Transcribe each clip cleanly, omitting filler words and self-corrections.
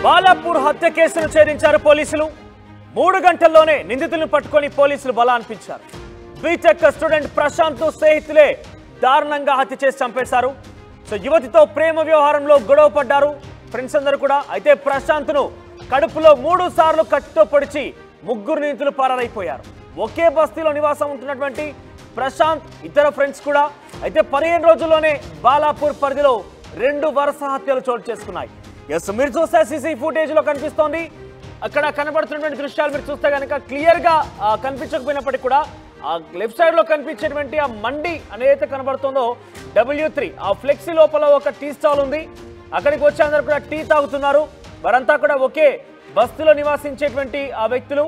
బాలాపూర్ హత్య కేసును ఛేదించారు పోలీసులు 3 గంటల్లోనే నిందితులను పట్టుకొని పోలీసులు బలాన్పించారు బీటెక్ స్టూడెంట్ ప్రశాంత్ స్నేహితులే దారుణంగా హత్య చేసి చంపేశారు సో యువతితో ప్రేమ వ్యవహారంలో గొడవ పడ్డారు ఫ్రెండ్స్ అందరూ కూడా అయితే ప్రశాంత్ను కడుపులో 3 సార్లు కత్తితో పొడిచి 3 నిందితులు పరారైపోయారు ఒకే బస్తీలో నివాసం ఉంటున్నటువంటి ప్రశాంత్ ఇతర ఫ్రెండ్స్ కూడా అయితే 15 రోజుల్లోనే బాలాపూర్ పరిధిలో 2 వరుస హత్యలు చోటు చేసుకున్నాయి ఎస్ మీరు చూస్తే సీసీ ఫుటేజ్ లో కనిపిస్తోంది అక్కడ కనబడుతున్నటువంటి దృశ్యాలు మీరు చూస్తే కనుక క్లియర్ గా కనిపించకపోయినప్పటికీ కూడా ఆ లెఫ్ట్ సైడ్ లో కనిపించేటువంటి ఆ మండి అనేది కనబడుతుందో W3 ఆ ఫ్లెక్సీ లోపల ఒక టీ స్టాల్ ఉంది అక్కడికి వచ్చి అందరూ కూడా టీ తాగుతున్నారు వారంతా కూడా ఒకే బస్తీలో నివాసించేటువంటి ఆ వ్యక్తులు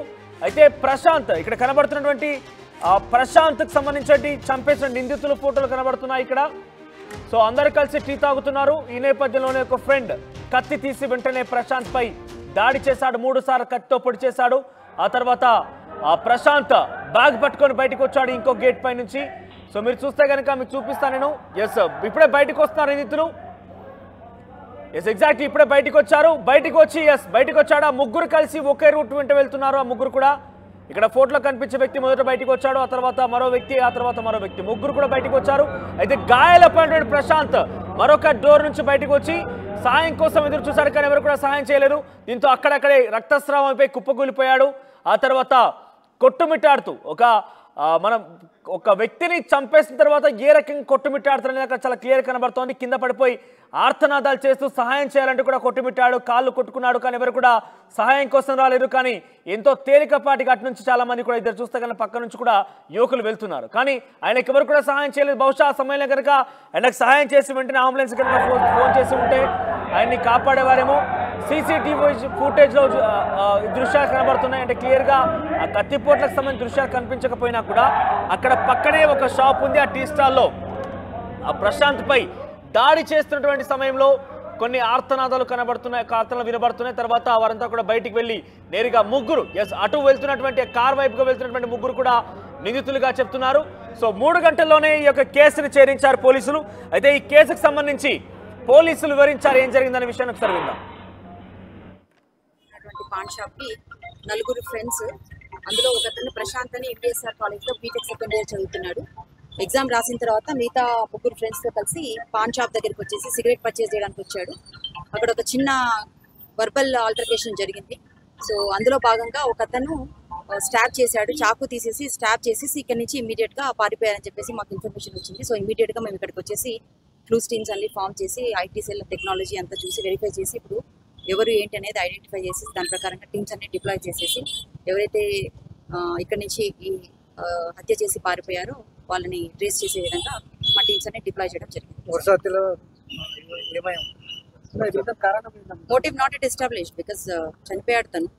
అయితే ప్రశాంత్ ఇక్కడ కనబడుతున్నటువంటి ప్రశాంత్కి సంబంధించి చంపేసిన నిందితుల ఫోటోలు కనబడుతున్నాయి ఇక్కడ సో అందరూ కలిసి టీ తాగుతున్నారు ఈ నేపథ్యంలోనే ఒక ఫ్రెండ్ కత్తి తీసి వెంటనే ప్రశాంత్ పై దాడి చేశాడు 3 సార్లు కత్తితో పొడి చేశాడు ఆ తర్వాత ప్రశాంత్ బ్యాగ్ పట్టుకొని బయటకు వచ్చాడు ఇంకో గేట్ పై నుంచి సో మీరు చూస్తే కనుక మీకు చూపిస్తాను నేను ఎస్ ఇప్పుడే బయటకు వస్తున్నారు నిందితులు ఎస్ ఎగ్జాక్ట్లీ ఇప్పుడే బయటకు వచ్చారు బయటకు వచ్చి బయటకు వచ్చాడు ఆ 3 కలిసి ఒకే రూట్ వెంట వెళ్తున్నారు ఆ 3 కూడా ఇక్కడ ఫోటోలో కనిపించే వ్యక్తి మొదట బయటకు వచ్చాడు ఆ తర్వాత మరో వ్యక్తి ఆ తర్వాత మరో వ్యక్తి 3 కూడా బయటకు వచ్చారు అయితే గాయాలపడినటువంటి ప్రశాంత్ మరొక డోర్ నుంచి బయటకు వచ్చి సహాయం కోసం ఎదురు చూశాడు కానీ ఎవరు కూడా సహాయం చేయలేరు దీంతో అక్కడక్కడే రక్తస్రావంపై కుప్పకూలిపోయాడు ఆ తర్వాత కొట్టుమిట్టాడుతూ మనం ఒక వ్యక్తిని చంపేసిన తర్వాత ఏ రకంగా కొట్టుమిట్టాడుతారనేది అక్కడ చాలా క్లియర్ కనబడుతోంది కింద పడిపోయి ఆర్తనాదాలు చేస్తూ సహాయం చేయాలంటూ కూడా కొట్టుమిట్టాడు కాళ్ళు కొట్టుకున్నాడు కానీ ఎవరు కూడా సహాయం కోసం రాలేరు కానీ ఎంతో తేలికపాటిగా అటు నుంచి చాలా మంది కూడా ఇద్దరు చూస్తే కనుక పక్క నుంచి కూడా యువకులు వెళ్తున్నారు కానీ ఆయనకి ఎవరు కూడా సహాయం చేయలేదు బహుశా ఆ సమయంలో కనుక ఆయనకు సహాయం చేసి వెంటనే అంబులెన్స్ కనుక ఫోన్ చేసి ఉంటే ఆయన్ని కాపాడేవారేమో సీసీటీవీ ఫుటేజ్లో దృశ్యాలు కనబడుతున్నాయి అంటే క్లియర్గా ఆ కత్తిపోట్లకు సంబంధించిన దృశ్యాలు కనిపించకపోయినా కూడా అక్కడ పక్కనే ఒక షాప్ ఉంది ఆ టీ స్టాల్లో ఆ ప్రశాంత్ పై దాడి చేస్తున్నటువంటి సమయంలో కొన్ని ఆర్తనాదాలు కనబడుతున్నాయి ఆర్తనాలు వినబడుతున్నాయి తర్వాత వారంతా కూడా బయటికి వెళ్ళి నేరుగా 3 అటు వెళ్తున్నటువంటి కార్ వైపుగా వెళ్తున్నటువంటి 3 కూడా నిందితులుగా చెప్తున్నారు సో 3 గంటల్లోనే ఈ యొక్క కేసును ఛేదించారు పోలీసులు అయితే ఈ కేసుకు సంబంధించి పోలీసులు వివరించారు ఏం జరిగిందనే విషయాన్ని ఒకసారి విందాం పాన్ షాప్ కి 4 ఫ్రెండ్స్ అందులో ఒకతను ప్రశాంత్ అని MBSR కాలేజ్ లో బీటెక్ సెకండ్ ఇయర్ చదువుతున్నాడు ఎగ్జామ్ రాసిన తర్వాత మిగతా 3 ఫ్రెండ్స్ తో కలిసి పాన్ షాప్ దగ్గరికి వచ్చేసి సిగరెట్ పర్చేస్ చేయడానికి వచ్చాడు అక్కడ ఒక చిన్న వర్బల్ ఆల్టర్కేషన్ జరిగింది సో అందులో భాగంగా ఒకతను స్టాబ్ చేశాడు చాకు తీసేసి స్టాబ్ చేసేసి ఇక్కడ నుంచి ఇమీడియట్ గా పారిపోయారని చెప్పేసి మాకు ఇన్ఫర్మేషన్ వచ్చింది సో ఇమీడియట్ గా మేము ఇక్కడికి వచ్చేసి క్లూస్ టీమ్స్ అన్ని ఫామ్ చేసి ఐటీ సెల్ టెక్నాలజీ అంతా చూసి వెరిఫై చేసి ఇప్పుడు ఎవరు ఏంటి అనేది ఐడెంటిఫై చేసి దాని ప్రకారంగా టీమ్స్ అన్ని డిప్లాయ్ చేసేసి ఎవరైతే ఇక్కడ నుంచి ఈ హత్య చేసి పారిపోయారో వాళ్ళని ట్రేస్ చేసే విధంగా మా టీమ్స్ అన్ని డిప్లాయ్ చేయడం జరిగింది motive not yet establish because చనిపోయాడు తను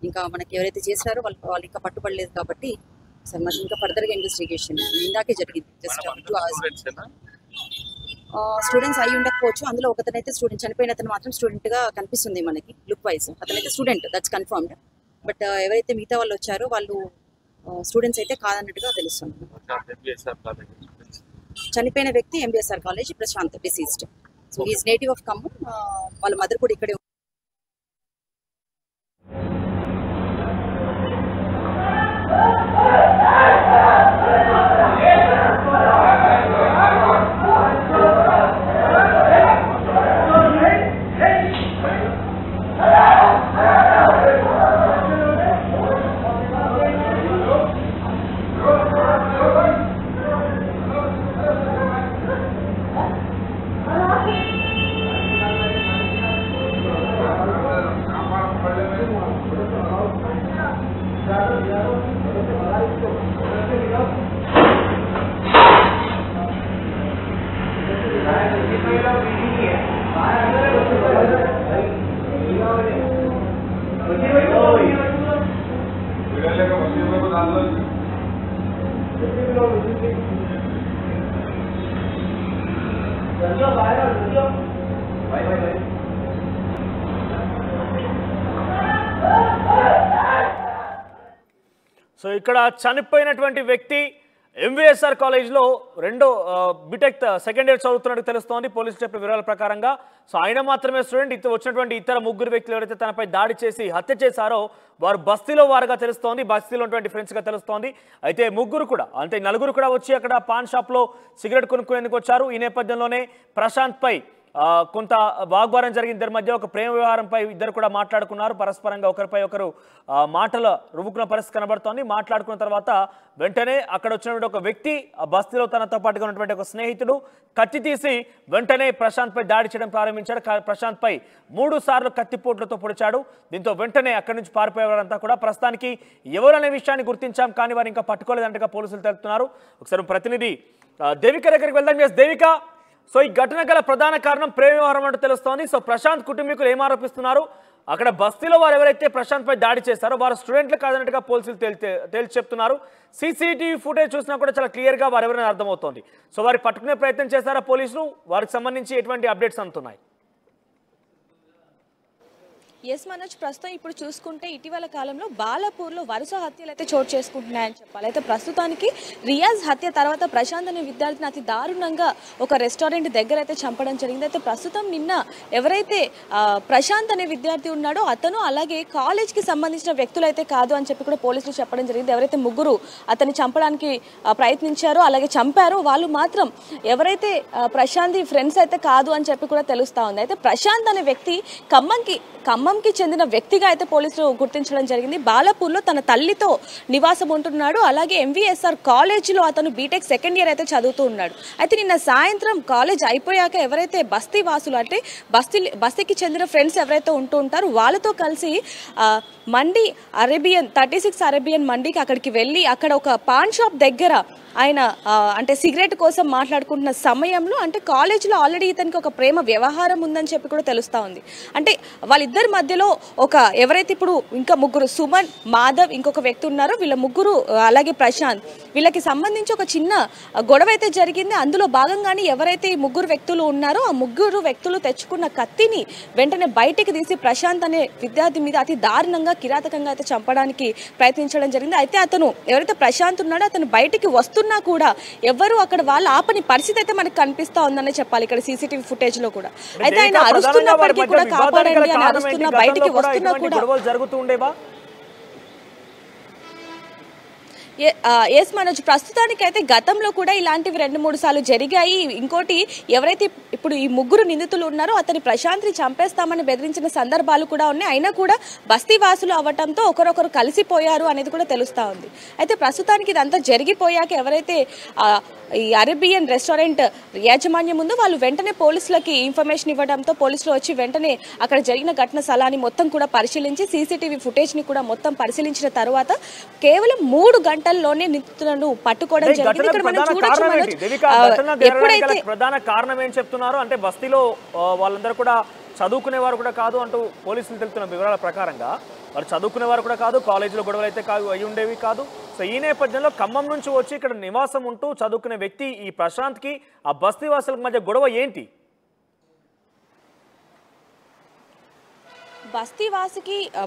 ఇంకా మనకి ఎవరైతే చేశారో వాళ్ళు ఇంకా పట్టుబడలేదు కాబట్టి మరి ఇంకా ఫర్దర్గా ఇన్వెస్టిగేషన్ ఇందాకే జరిగింది జస్ట్ 2 hours స్టూడెంట్స్ అయి ఉండకపోవచ్చు అందులో ఒకతనైతే స్టూడెంట్ చనిపోయిన అతను మాత్రం స్టూడెంట్ గా కనిపిస్తుంది మనకి లుక్ వైజ్ అతనైతే స్టూడెంట్ దట్స్ కన్ఫర్మ్డ్ బట్ ఎవరైతే మిగతా వాళ్ళు వచ్చారో వాళ్ళు స్టూడెంట్స్ అయితే కాదన్నట్టుగా తెలుస్తుంది చనిపోయిన వ్యక్తి MBSR college Prashant deceased so is native of Khammam వాళ్ళ మదర్ కూడా ఇక్కడే సో ఇక్కడ చనిపోయినటువంటి వ్యక్తి ఎంవీఎస్ఆర్ కాలేజ్లో రెండో బీటెక్ సెకండ్ ఇయర్ చదువుతున్నట్టు తెలుస్తోంది పోలీసులు చెప్పిన వివరాల ప్రకారంగా. సో ఆయన మాత్రమే స్టూడెంట్. వచ్చినటువంటి ఇతర ముగ్గురు వ్యక్తులు ఎవరైతే తనపై దాడి చేసి హత్య చేశారో వారు బస్తీలో వారుగా తెలుస్తోంది, బస్తీలో ఉన్నటువంటి ఫ్రెండ్స్గా తెలుస్తోంది. అయితే ముగ్గురు కూడా అంటే నలుగురు కూడా వచ్చి అక్కడ పాన్ షాప్లో సిగరెట్ కొనుక్కునేందుకు వచ్చారు. ఈ నేపథ్యంలోనే ప్రశాంత్పై కొంత వాగ్వాదం జరిగింది. ఇద్దరి మధ్య ఒక ప్రేమ వ్యవహారంపై ఇద్దరు కూడా మాట్లాడుకున్నారు. పరస్పరంగా ఒకరిపై ఒకరు మాటల రువ్వుకున్న పరిస్థితి కనబడుతోంది. మాట్లాడుకున్న తర్వాత వెంటనే అక్కడ వచ్చినటువంటి ఒక వ్యక్తి ఆ బస్తీలో తనతో పాటుగా ఉన్నటువంటి ఒక స్నేహితుడు కత్తి తీసి వెంటనే ప్రశాంత్పై దాడి చేయడం ప్రారంభించాడు. ప్రశాంత్పై 3 సార్లు కత్తిపోట్లతో పొడిచాడు. దీంతో వెంటనే అక్కడి నుంచి పారిపోయేవారంతా కూడా ప్రస్తుతానికి ఎవరనే విషయాన్ని గుర్తించాం, కానీ వారు ఇంకా పట్టుకోలేదంటగా పోలీసులు తెలుపుతున్నారు. ఒకసారి ప్రతినిధి దేవిక దగ్గరికి వెళ్దాం. దేవిక, సో ఈ ఘటన గల ప్రధాన కారణం ప్రేమ వ్యవహారం అంటూ తెలుస్తోంది. సో ప్రశాంత్ కుటుంబీకులు ఏం ఆరోపిస్తున్నారు? అక్కడ బస్తీలో వారు ఎవరైతే ప్రశాంత్ పై దాడి చేశారో వారు స్టూడెంట్లు కాదన్నట్టుగా పోలీసులు తేల్చి చెప్తున్నారు. సీసీటీవీ ఫుటేజ్ చూసినా కూడా చాలా క్లియర్గా వారు ఎవరైనా అర్థమవుతోంది. సో వారి పట్టుకునే ప్రయత్నం చేశారా పోలీసులు? వారికి సంబంధించి ఎటువంటి అప్డేట్స్ అందుతున్నాయి? ఎస్ మనోజ్, ప్రస్తుతం ఇప్పుడు చూసుకుంటే ఇటీవల కాలంలో బాలాపూర్లో వరుస హత్యలు అయితే చోటు చేసుకుంటున్నాయని చెప్పాలి. అయితే ప్రస్తుతానికి రియాజ్ హత్య తర్వాత ప్రశాంత్ అనే విద్యార్థిని అతి దారుణంగా ఒక రెస్టారెంట్ దగ్గర అయితే చంపడం జరిగింది. అయితే ప్రస్తుతం నిన్న ఎవరైతే ప్రశాంత్ అనే విద్యార్థి ఉన్నాడో అతను అలాగే కాలేజ్కి సంబంధించిన వ్యక్తులు అయితే కాదు అని చెప్పి కూడా పోలీసులు చెప్పడం జరిగింది. ఎవరైతే ముగ్గురు అతన్ని చంపడానికి ప్రయత్నించారో అలాగే చంపారో వాళ్ళు మాత్రం ఎవరైతే ప్రశాంత్ ఫ్రెండ్స్ అయితే కాదు అని చెప్పి కూడా తెలుస్తా ఉంది. అయితే ప్రశాంత్ అనే వ్యక్తి ఖమ్మంకి చెందిన వ్యక్తిగా అయితే పోలీసులు గుర్తించడం జరిగింది. బాలాపూర్లో తన తల్లితో నివాసం ఉంటున్నాడు. అలాగే ఎంవీఎస్ఆర్ కాలేజీలో అతను బీటెక్ సెకండ్ ఇయర్ అయితే చదువుతూ ఉన్నాడు. అయితే నిన్న సాయంత్రం కాలేజ్ అయిపోయాక ఎవరైతే బస్తీ వాసులు అంటే బస్తీకి చెందిన ఫ్రెండ్స్ ఎవరైతే ఉంటూ ఉంటారో వాళ్ళతో కలిసి మండి అరేబియన్ 36 అరేబియన్ మండికి అక్కడికి వెళ్ళి అక్కడ ఒక పాన్ షాప్ దగ్గర ఆయన అంటే సిగరెట్ కోసం మాట్లాడుకుంటున్న సమయంలో అంటే కాలేజీలో ఆల్రెడీ ఇతనికి ఒక ప్రేమ వ్యవహారం ఉందని చెప్పి కూడా తెలుస్తూ ఉంది. అంటే వాళ్ళిద్దరి మధ్యలో ఒక ఎవరైతే ఇప్పుడు ఇంకా ముగ్గురు సుమన్, మాధవ్ ఇంకొక వ్యక్తి ఉన్నారో వీళ్ళ ముగ్గురు అలాగే ప్రశాంత్ వీళ్ళకి సంబంధించి ఒక చిన్న గొడవ అయితే జరిగింది. అందులో భాగంగానే ఎవరైతే ఈ ముగ్గురు వ్యక్తులు ఉన్నారో ఆ ముగ్గురు వ్యక్తులు తెచ్చుకున్న కత్తిని వెంటనే బయటికి తీసి ప్రశాంత్ అనే విద్యార్థి మీద అతి దారుణంగా కిరాతకంగా అయితే చంపడానికి ప్రయత్నించడం జరిగింది. అయితే అతను ఎవరైతే ప్రశాంత్ ఉన్నాడో అతను బయటికి వస్తున్నా కూడా ఎవరు అక్కడ వాళ్ళు ఆపని పరిస్థితి అయితే మనకు కనిపిస్తా ఉందనే చెప్పాలి ఇక్కడ సీసీటీవీ ఫుటేజ్ లో కూడా. అయితే ఆయన అరుస్తున్నప్పటికీ కూడా కాపాడండి అని అరుస్తున్నా బయటికి వస్తున్నా కూడా జరుగుతుండేవా? ఎస్ మనోజ్, ప్రస్తుతానికైతే గతంలో కూడా ఇలాంటివి 2-3 సార్లు జరిగాయి. ఇంకోటి ఎవరైతే ఇప్పుడు ఈ ముగ్గురు నిందితులు ఉన్నారో అతని ప్రశాంత్ని చంపేస్తామని బెదిరించిన సందర్భాలు కూడా ఉన్నాయి. అయినా కూడా బస్తీ వాసులు అవ్వటంతో ఒకరొకరు కలిసిపోయారు అనేది కూడా తెలుస్తా ఉంది. అయితే ప్రస్తుతానికి ఇదంతా జరిగిపోయాక ఎవరైతే ఈ అరేబియన్ రెస్టారెంట్ యాజమాన్యం ఉందో వాళ్ళు వెంటనే పోలీసులకి ఇన్ఫర్మేషన్ ఇవ్వడంతో పోలీసులు వచ్చి వెంటనే అక్కడ జరిగిన ఘటన స్థలాన్ని మొత్తం కూడా పరిశీలించి సీసీటీవీ ఫుటేజ్ ని కూడా మొత్తం పరిశీలించిన తర్వాత కేవలం 3 గంటల్లోనే నిందితులను పట్టుకోవడం జరిగింది. ఇక్కడ మనం చూడొచ్చు ఎప్పుడైతే ప్రధాన కారణం ఏం చెప్తున్నారు అంటే బస్తీలో వాళ్ళందరూ కూడా చదువుకునేవారు కూడా కాదు అంటూ పోలీసులు తెలుపుతున్న వివరాల ప్రకారంగా వారు చదువుకునేవారు కూడా కాదు, కాలేజీలో గొడవలు అయితే అయి ఉండేవి కాదు. సో ఈ నేపథ్యంలో ఖమ్మం నుంచి వచ్చి ఇక్కడ నివాసం ఉంటూ చదువుకునే వ్యక్తి ఈ ప్రశాంత్కి ఆ బస్తీ వాసులకు మధ్య గొడవ ఏంటి?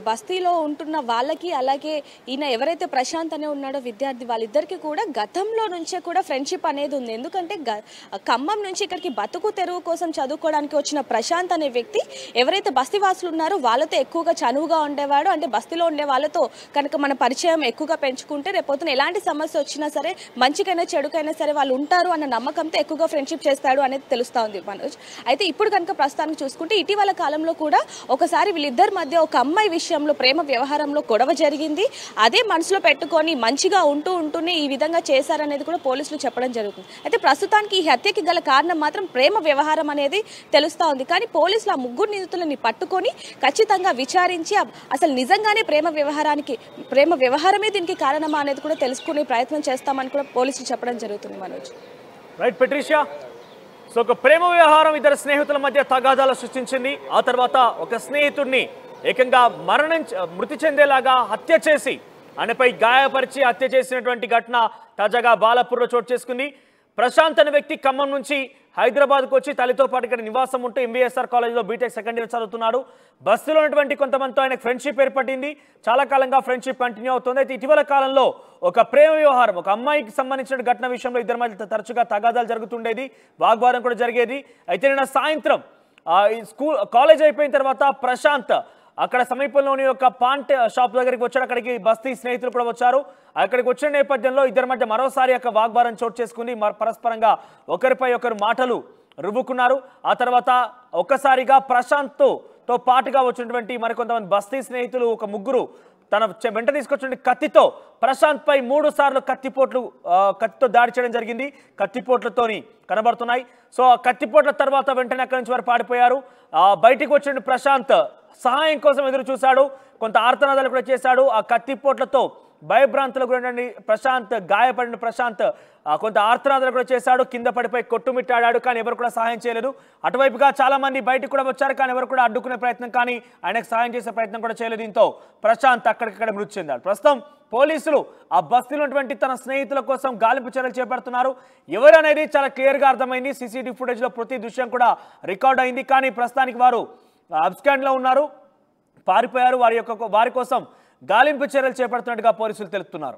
బస్తీలో ఉంటున్న వాళ్ళకి అలాగే ఈయన ఎవరైతే ప్రశాంత్ అనే ఉన్నాడో విద్యార్థి వాళ్ళిద్దరికి కూడా గతంలో నుంచే కూడా ఫ్రెండ్షిప్ అనేది ఉంది. ఎందుకంటే ఖమ్మం నుంచి ఇక్కడికి బతుకు తెరువు కోసం చదువుకోవడానికి వచ్చిన ప్రశాంత్ అనే వ్యక్తి ఎవరైతే బస్తీ వాసులు ఉన్నారో వాళ్ళతో ఎక్కువగా చనువుగా ఉండేవాడు. అంటే బస్తీలో ఉండే వాళ్ళతో కనుక మన పరిచయం ఎక్కువగా పెంచుకుంటే రేపొద్దున ఎలాంటి సమస్య వచ్చినా సరే మంచికైనా చెడుకైనా సరే వాళ్ళు ఉంటారు అన్న నమ్మకంతో ఎక్కువగా ఫ్రెండ్షిప్ చేస్తాడు అనేది తెలుస్తా ఉంది మనోజ్. అయితే ఇప్పుడు కనుక ప్రస్తుతానికి చూసుకుంటే ఇటీవల కాలంలో కూడా ఒకసారి వీళ్ళిద్దరి మధ్య ఒక అమ్మాయి విషయంలో ప్రేమ వ్యవహారంలో గొడవ జరిగింది. అదే మనసులో పెట్టుకొని మంచిగా ఉంటూనే ఈ విధంగా చేశారనేది కూడా పోలీసులు చెప్పడం జరుగుతుంది. అయితే ప్రస్తుతానికి ఈ హత్యకి గల కారణం మాత్రం ప్రేమ వ్యవహారం అనేది తెలుస్తా ఉంది. కానీ పోలీసులు ఆ ముగ్గురు నిందితులని పట్టుకొని ఖచ్చితంగా విచారించి అసలు నిజంగానే ప్రేమ వ్యవహారమే దీనికి కారణమా అనేది కూడా తెలుసుకునే ప్రయత్నం చేస్తామని కూడా పోలీసులు చెప్పడం జరుగుతుంది మనోజ్. రైట్ పెట్రిషియా, సో ఒక ప్రేమ వ్యవహారం ఇద్దరు స్నేహితుల మధ్య తగాదాలు సృష్టించింది. ఆ తర్వాత ఒక స్నేహితుడిని ఏకంగా మృతి చెందేలాగా హత్య చేసి ఆయనపై గాయపరిచి హత్య చేసినటువంటి ఘటన తాజాగా బాలాపూర్లో చోటు చేసుకుంది. ప్రశాంత్ అనే వ్యక్తి ఖమ్మం నుంచి హైదరాబాద్కు వచ్చి తల్లితో పాటు ఇక్కడ నివాసం ఉంటూ ఎంబీఎస్ఆర్ కాలేజ్లో బీటెక్ సెకండ్ ఇయర్ చదువుతున్నాడు. బస్సులో ఉన్నటువంటి కొంతమందితో ఆయన ఫ్రెండ్షిప్ ఏర్పడింది. చాలా కాలంగా ఫ్రెండ్షిప్ కంటిన్యూ అవుతుంది. అయితే ఇటీవల కాలంలో ఒక ప్రేమ వ్యవహారం, ఒక అమ్మాయికి సంబంధించిన ఘటన విషయంలో ఇద్దరి మధ్య తరచుగా తగాదాలు జరుగుతుండేది, వాగ్వాదం కూడా జరిగేది. అయితే నిన్న సాయంత్రం కాలేజ్ అయిపోయిన తర్వాత ప్రశాంత్ అక్కడ సమీపంలోని ఒక పాంట్ షాప్ దగ్గరికి వచ్చాడు. అక్కడికి బస్తీ స్నేహితులు కూడా వచ్చారు. అక్కడికి వచ్చిన నేపథ్యంలో ఇద్దరి మధ్య మరోసారి ఒక వాగ్వాదం చోటు చేసుకుని పరస్పరంగా ఒకరిపై ఒకరు మాటలు రువ్వుకున్నారు. ఆ తర్వాత ఒక్కసారిగా ప్రశాంత్తో పాటుగా వచ్చినటువంటి మరికొంతమంది బస్తీ స్నేహితులు ఒక ముగ్గురు తన వెంట తీసుకొచ్చిన కత్తితో ప్రశాంత్ పై 3 సార్లు కత్తితో దాడి చేయడం జరిగింది. కత్తిపోట్లతోని కనబడుతున్నాయి. సో ఆ కత్తిపోట్ల తర్వాత వెంటనే అక్కడి నుంచి వారు పారిపోయారు. బయటికి వచ్చిన ప్రశాంత్ సహాయం కోసం ఎదురు చూశాడు. కొంత ఆర్తనాదాలు కూడా చేశాడు. ఆ కత్తిపోట్లతో భయభ్రాంతులకు గురైన ప్రశాంత్, గాయపడిన ప్రశాంత్ కొంత ఆర్తనాదాలు కూడా చేశాడు. కింద పడిపోయి కొట్టుమిట్టాడాడు. కానీ ఎవరు కూడా సహాయం చేయలేదు. అటువైపుగా చాలా మంది బయటకు కూడా వచ్చారు. కానీ ఎవరు కూడా అడ్డుకునే ప్రయత్నం కానీ ఆయనకు సహాయం చేసే ప్రయత్నం కూడా చేయలేదు. దీంతో ప్రశాంత్ అక్కడికక్కడ మృతి చెందాడు. ప్రస్తుతం పోలీసులు ఆ బస్తీలో ఉన్నటువంటి తన స్నేహితుల కోసం గాలింపు చర్యలు చేపడుతున్నారు. ఎవరు అనేది చాలా క్లియర్గా అర్థమైంది. సీసీటీవీ ఫుటేజ్లో ప్రతి దృశ్యం కూడా రికార్డ్ అయింది. కానీ ప్రస్తుతానికి వారు అబ్స్కాండ్లో ఉన్నారు, పారిపోయారు. వారి కోసం గాలింపు చర్యలు చేపడుతున్నట్టుగా పోలీసులు తెలుపుతున్నారు.